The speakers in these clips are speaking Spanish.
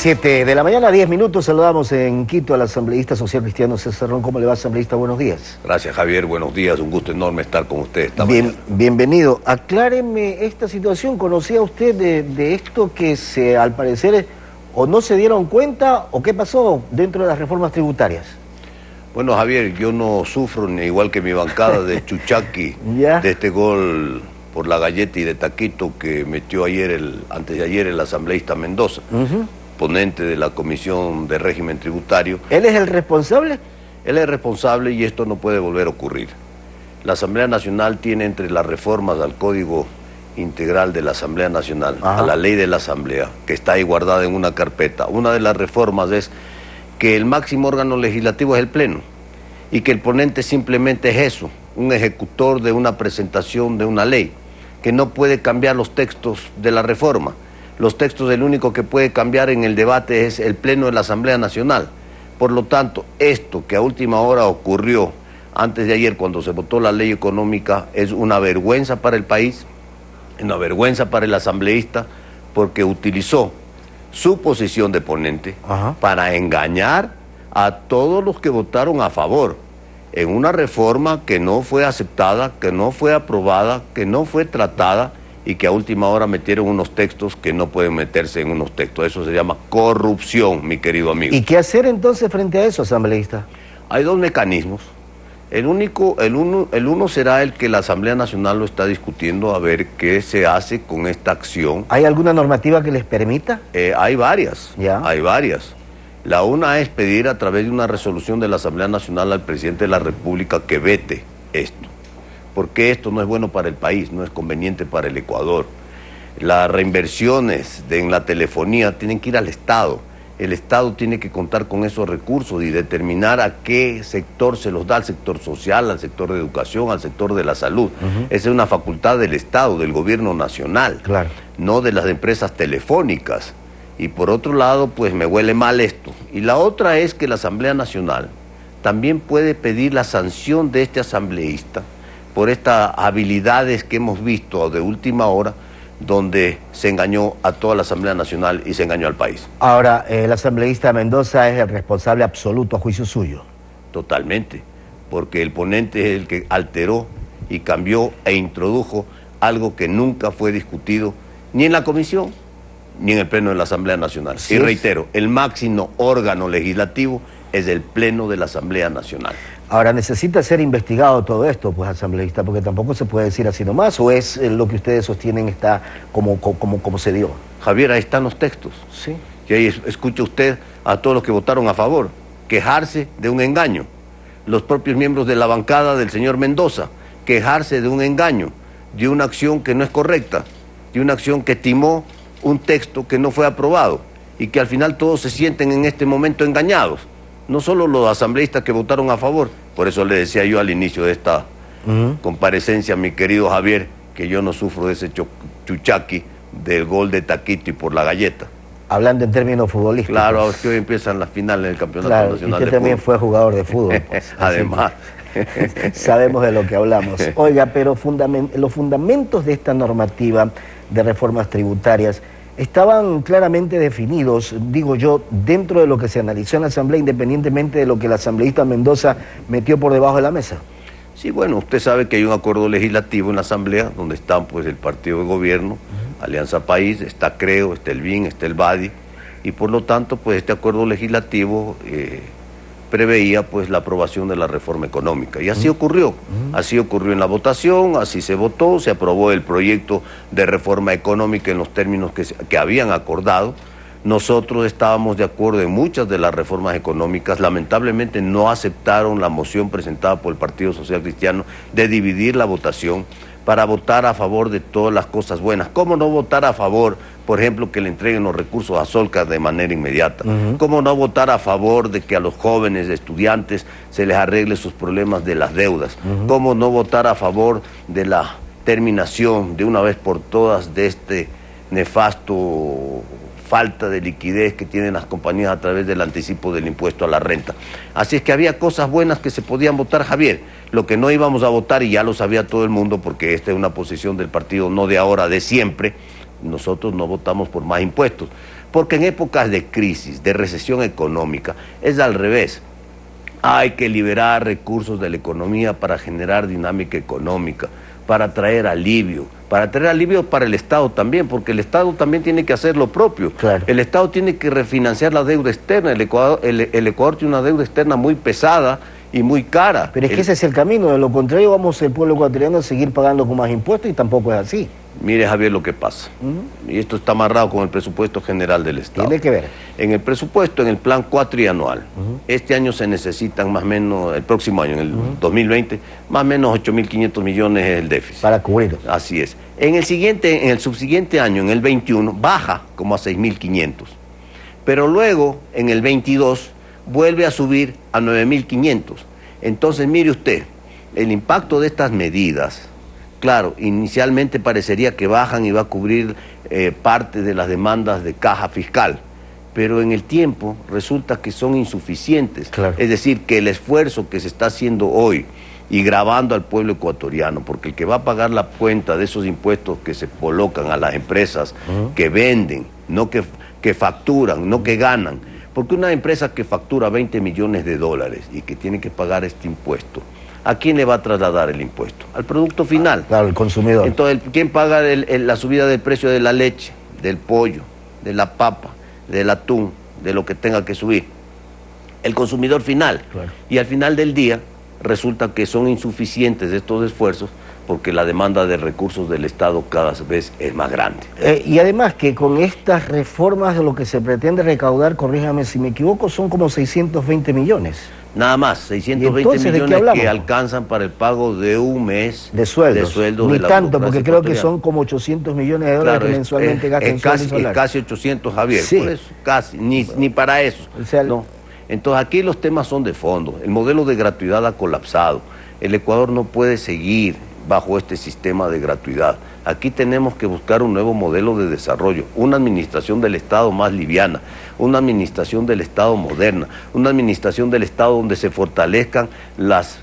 7 de la mañana, 10 minutos, saludamos en Quito al asambleísta social cristiano César Ron. ¿Cómo le va, asambleísta? Buenos días. Gracias, Javier, buenos días, un gusto enorme estar con usted esta mañana. Bienvenido. Acláreme esta situación, ¿conocía usted de esto que al parecer o no se dieron cuenta o qué pasó dentro de las reformas tributarias? Bueno, Javier, yo no sufro, ni igual que mi bancada de Chuchaqui, de este gol por la galleta y de taquito que metió antes de ayer el asambleísta Mendoza, ponente de la Comisión de Régimen Tributario. ¿Él es el responsable? Él es responsable y esto no puede volver a ocurrir. La Asamblea Nacional tiene entre las reformas al Código Integral de la Asamblea Nacional, a la Ley de la Asamblea, que está ahí guardada en una carpeta. Una de las reformas es que el máximo órgano legislativo es el Pleno y que el ponente simplemente es eso, un ejecutor de una presentación de una ley, que no puede cambiar los textos de la reforma. Los textos, el único que puede cambiar en el debate es el Pleno de la Asamblea Nacional. Por lo tanto, esto que a última hora ocurrió antes de ayer cuando se votó la ley económica es una vergüenza para el país, una vergüenza para el asambleísta, porque utilizó su posición de ponente para engañar a todos los que votaron a favor en una reforma que no fue aceptada, que no fue aprobada, que no fue tratada y que a última hora metieron unos textos que no pueden meterse en unos textos. Eso se llama corrupción, mi querido amigo. ¿Y qué hacer entonces frente a eso, asambleísta? Hay dos mecanismos. El uno será el que la Asamblea Nacional lo está discutiendo, a ver qué se hace con esta acción. ¿Hay alguna normativa que les permita? Hay varias, hay varias. La una es pedir a través de una resolución de la Asamblea Nacional al presidente de la República que vete esto, porque esto no es bueno para el país, no es conveniente para el Ecuador. Las reinversiones en la telefonía tienen que ir al Estado. El Estado tiene que contar con esos recursos y determinar a qué sector se los da, al sector social, al sector de educación, al sector de la salud. Esa es una facultad del Estado, del gobierno nacional, no de las empresas telefónicas. Y por otro lado, pues me huele mal esto. Y la otra es que la Asamblea Nacional también puede pedir la sanción de este asambleísta por estas habilidades que hemos visto de última hora, donde se engañó a toda la Asamblea Nacional y se engañó al país. Ahora, el asambleísta Mendoza es el responsable absoluto a juicio suyo. Totalmente, porque el ponente es el que alteró y cambió e introdujo algo que nunca fue discutido ni en la comisión ni en el Pleno de la Asamblea Nacional. Y reitero, el máximo órgano legislativo es el Pleno de la Asamblea Nacional. Ahora, necesita ser investigado todo esto, pues, asambleísta, porque tampoco se puede decir así nomás, o es lo que ustedes sostienen está como se dio. Javier, ahí están los textos. Sí. Y ahí escucha usted a todos los que votaron a favor quejarse de un engaño. Los propios miembros de la bancada del señor Mendoza quejarse de un engaño, de una acción que no es correcta, de una acción que timó un texto que no fue aprobado y que al final todos se sienten en este momento engañados. No solo los asambleístas que votaron a favor, por eso le decía yo al inicio de esta comparecencia, mi querido Javier, que yo no sufro de ese chuchaqui del gol de taquito y por la galleta. Hablando en términos futbolísticos. Claro, es que hoy empiezan las finales del Campeonato Nacional de Fútbol. Usted también fue jugador de fútbol, pues. Además. Sabemos de lo que hablamos. Oiga, pero los fundamentos de esta normativa de reformas tributarias estaban claramente definidos, digo yo, dentro de lo que se analizó en la Asamblea, independientemente de lo que el asambleísta Mendoza metió por debajo de la mesa. Sí, bueno, usted sabe que hay un acuerdo legislativo en la Asamblea, donde están pues el partido de gobierno, Alianza País, está Creo, está el BIN, está el BADI, y por lo tanto pues este acuerdo legislativo preveía pues la aprobación de la reforma económica, y así ocurrió, en la votación, así se votó, se aprobó el proyecto de reforma económica en los términos que habían acordado. Nosotros estábamos de acuerdo en muchas de las reformas económicas, lamentablemente no aceptaron la moción presentada por el Partido Social Cristiano de dividir la votación para votar a favor de todas las cosas buenas. ¿Cómo no votar a favor, por ejemplo, que le entreguen los recursos a Solcar de manera inmediata? ¿Cómo no votar a favor de que a los jóvenes estudiantes se les arregle sus problemas de las deudas? ¿Cómo no votar a favor de la terminación de una vez por todas de este nefasto falta de liquidez que tienen las compañías a través del anticipo del impuesto a la renta? Así es que había cosas buenas que se podían votar, Javier. Lo que no íbamos a votar, y ya lo sabía todo el mundo, porque esta es una posición del partido no de ahora, de siempre, nosotros no votamos por más impuestos, Porque en épocas de crisis, de recesión económica, es al revés. Hay que liberar recursos de la economía para generar dinámica económica, para traer alivio para el Estado también, porque el Estado también tiene que hacer lo propio. Claro. El Estado tiene que refinanciar la deuda externa. El Ecuador tiene una deuda externa muy pesada y muy cara. Pero es que ese es el camino, de lo contrario vamos el pueblo ecuatoriano a seguir pagando con más impuestos y tampoco es así. Mire, Javier, lo que pasa. Y esto está amarrado con el presupuesto general del Estado. Tiene que ver. En el presupuesto, en el plan cuatrianual, este año se necesitan más o menos, el próximo año, en el 2020, más o menos 8.500 millones es el déficit. Para cubrirlo. Así es. En el subsiguiente año, en el 21, baja como a 6.500. Pero luego, en el 22, vuelve a subir a 9.500. Entonces, mire usted, el impacto de estas medidas, claro, inicialmente parecería que bajan y va a cubrir parte de las demandas de caja fiscal, pero en el tiempo resulta que son insuficientes. Claro. Es decir, que el esfuerzo que se está haciendo hoy y gravando al pueblo ecuatoriano, porque el que va a pagar la cuenta de esos impuestos que se colocan a las empresas que venden, no que facturan, no que ganan, porque una empresa que factura 20 millones de dólares y que tiene que pagar este impuesto, ¿a quién le va a trasladar el impuesto? Al producto final. Claro, el consumidor. Entonces, ¿quién paga la subida del precio de la leche, del pollo, de la papa, del atún, de lo que tenga que subir? El consumidor final. Claro. Y al final del día resulta que son insuficientes estos esfuerzos porque la demanda de recursos del Estado cada vez es más grande. Y además que con estas reformas de lo que se pretende recaudar, corríjame si me equivoco, son como 620 millones. Nada más, 620 millones que alcanzan para el pago de un mes de sueldos. Ni tanto, porque creo que son como 800 millones de dólares que mensualmente gastan sueldos solares. Es casi 800, Javier, sí. Por eso, casi, ni para eso. O sea, no. Entonces aquí los temas son de fondo. El modelo de gratuidad ha colapsado. El Ecuador no puede seguir bajo este sistema de gratuidad. Aquí tenemos que buscar un nuevo modelo de desarrollo, una administración del Estado más liviana, una administración del Estado moderna, una administración del Estado donde se fortalezcan las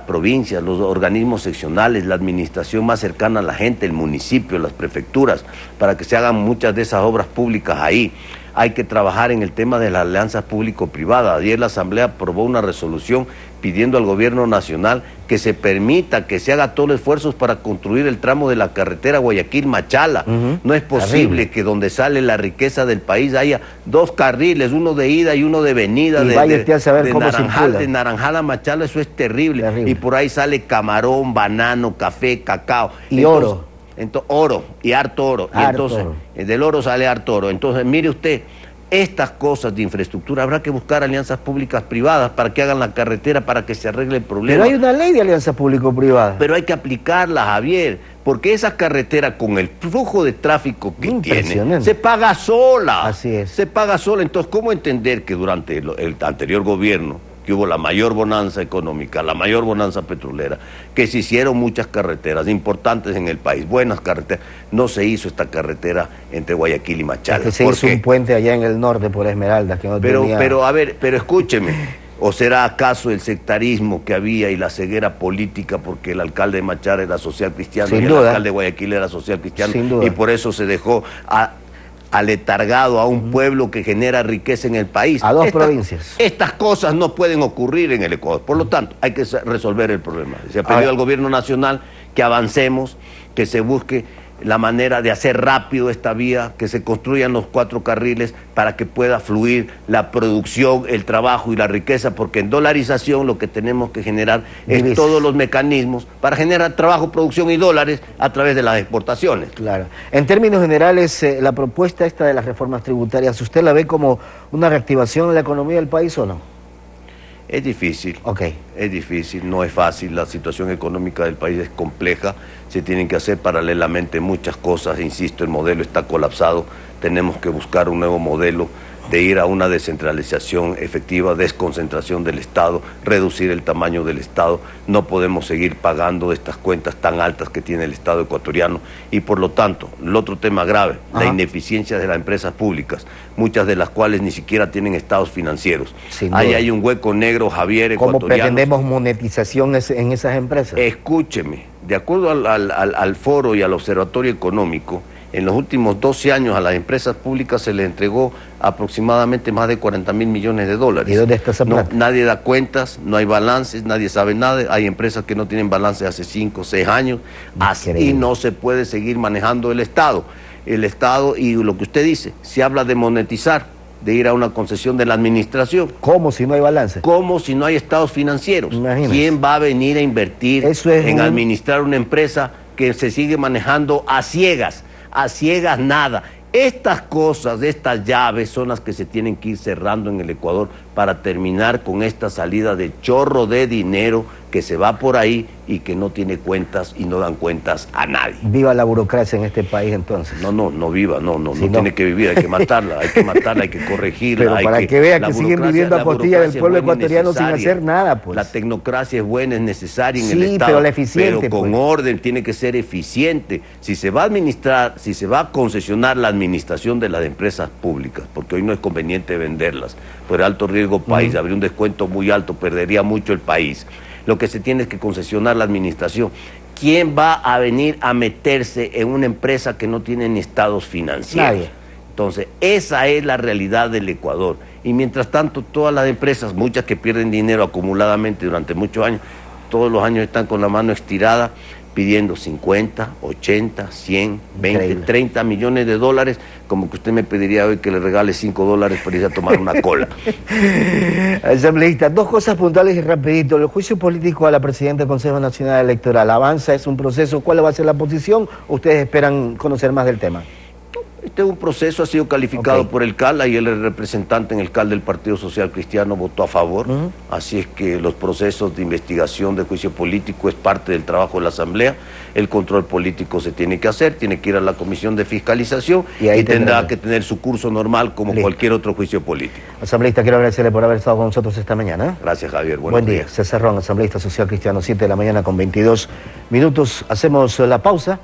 provincias, los organismos seccionales, la administración más cercana a la gente, el municipio, las prefecturas, para que se hagan muchas de esas obras públicas ahí. Hay que trabajar en el tema de las alianzas público-privadas. Ayer la Asamblea aprobó una resolución pidiendo al gobierno nacional que se permita, que se haga todos los esfuerzos para construir el tramo de la carretera Guayaquil-Machala. No es posible que donde sale la riqueza del país haya dos carriles, uno de ida y uno de venida, de Naranjal a Machala. Eso es terrible. Y por ahí sale camarón, banano, café, cacao. Y entonces, oro. Entonces, oro, y harto oro. Y entonces, del oro sale harto oro. Entonces, mire usted, estas cosas de infraestructura habrá que buscar alianzas públicas privadas para que hagan la carretera, para que se arregle el problema. Pero hay una ley de alianzas público-privadas. Pero hay que aplicarla, Javier, porque esa carretera con el flujo de tráfico que tiene, se paga sola. Así es. Se paga sola. Entonces, ¿cómo entender que durante el anterior gobierno, que hubo la mayor bonanza económica, la mayor bonanza petrolera, que se hicieron muchas carreteras importantes en el país, buenas carreteras, no se hizo esta carretera entre Guayaquil y Machala? Es que se hizo un puente allá en el norte por Esmeraldas que no tenía... Pero escúcheme, ¿o será acaso el sectarismo que había y la ceguera política porque el alcalde de Machala era social cristiano y el alcalde de Guayaquil era social cristiano? Sin duda. Y por eso se dejó aletargado a un pueblo que genera riqueza en el país. A dos provincias. Estas cosas no pueden ocurrir en el Ecuador. Por lo tanto, hay que resolver el problema. Se ha pedido al gobierno nacional que avancemos, que se busque la manera de hacer rápido esta vía, que se construyan los 4 carriles para que pueda fluir la producción, el trabajo y la riqueza, porque en dolarización lo que tenemos que generar es todos los mecanismos para generar trabajo, producción y dólares a través de las exportaciones. Claro. En términos generales, la propuesta esta de las reformas tributarias, ¿usted la ve como una reactivación de la economía del país o no? Es difícil, es difícil, no es fácil, la situación económica del país es compleja, se tienen que hacer paralelamente muchas cosas, insisto, el modelo está colapsado, tenemos que buscar un nuevo modelo de ir a una descentralización efectiva, desconcentración del Estado, reducir el tamaño del Estado. No podemos seguir pagando estas cuentas tan altas que tiene el Estado ecuatoriano y por lo tanto, el otro tema grave, la ineficiencia de las empresas públicas, muchas de las cuales ni siquiera tienen estados financieros. Ahí hay un hueco negro, Javier, ecuatoriano. ¿Cómo pretendemos monetización en esas empresas? Escúcheme, de acuerdo al foro y al observatorio económico, En los últimos 12 años a las empresas públicas se les entregó aproximadamente más de 40.000 millones de dólares. ¿Y dónde está esa plata? Nadie da cuentas, no hay balances, nadie sabe nada. Hay empresas que no tienen balances hace 5 o 6 años. Así no se puede seguir manejando el Estado. El Estado, y lo que usted dice, se habla de monetizar, de ir a una concesión de la administración. ¿Cómo si no hay balance? ¿Cómo si no hay estados financieros? Imagínese. ¿Quién va a venir a invertir en administrar una empresa que se sigue manejando a ciegas nada? Estas cosas, estas llaves son las que se tienen que ir cerrando en el Ecuador para terminar con esta salida de chorro de dinero que se va por ahí y que no tiene cuentas y no dan cuentas a nadie. Viva la burocracia en este país entonces. No viva, no tiene que vivir, hay que matarla, hay que corregirla. Pero para que vea que siguen viviendo a costilla del pueblo ecuatoriano sin hacer nada, pues. La tecnocracia es buena, es necesaria en el Sí, Estado, pero la eficiente, pero con pues. orden, tiene que ser eficiente. Si se va a administrar, si se va a concesionar la administración de las empresas públicas, porque hoy no es conveniente venderlas, por alto riesgo país, habría un descuento muy alto, perdería mucho el país. Lo que se tiene es que concesionar la administración. ¿Quién va a venir a meterse en una empresa que no tiene ni estados financieros? Nadie. Entonces, esa es la realidad del Ecuador. Y mientras tanto, todas las empresas, muchas que pierden dinero acumuladamente durante muchos años, todos los años están con la mano estirada pidiendo 50, 80, 100, 20, Increíble. 30 millones de dólares, como que usted me pediría hoy que le regale 5 dólares para ir a tomar una cola. Asambleísta, dos cosas puntuales y rapidito. El juicio político a la presidenta del Consejo Nacional Electoral, ¿avanza? ¿Es un proceso? ¿Cuál va a ser la posición? ¿Ustedes esperan conocer más del tema? Este es un proceso, ha sido calificado por el CAL, y el representante en el CAL del Partido Social Cristiano votó a favor, así es que los procesos de investigación de juicio político es parte del trabajo de la Asamblea, el control político se tiene que hacer, tiene que ir a la Comisión de Fiscalización y tendrá que tener su curso normal como cualquier otro juicio político. Asambleísta, quiero agradecerle por haber estado con nosotros esta mañana. Gracias, Javier. Buen día. César Ron, asambleísta social cristiano, 7 de la mañana con 22 minutos. Hacemos la pausa.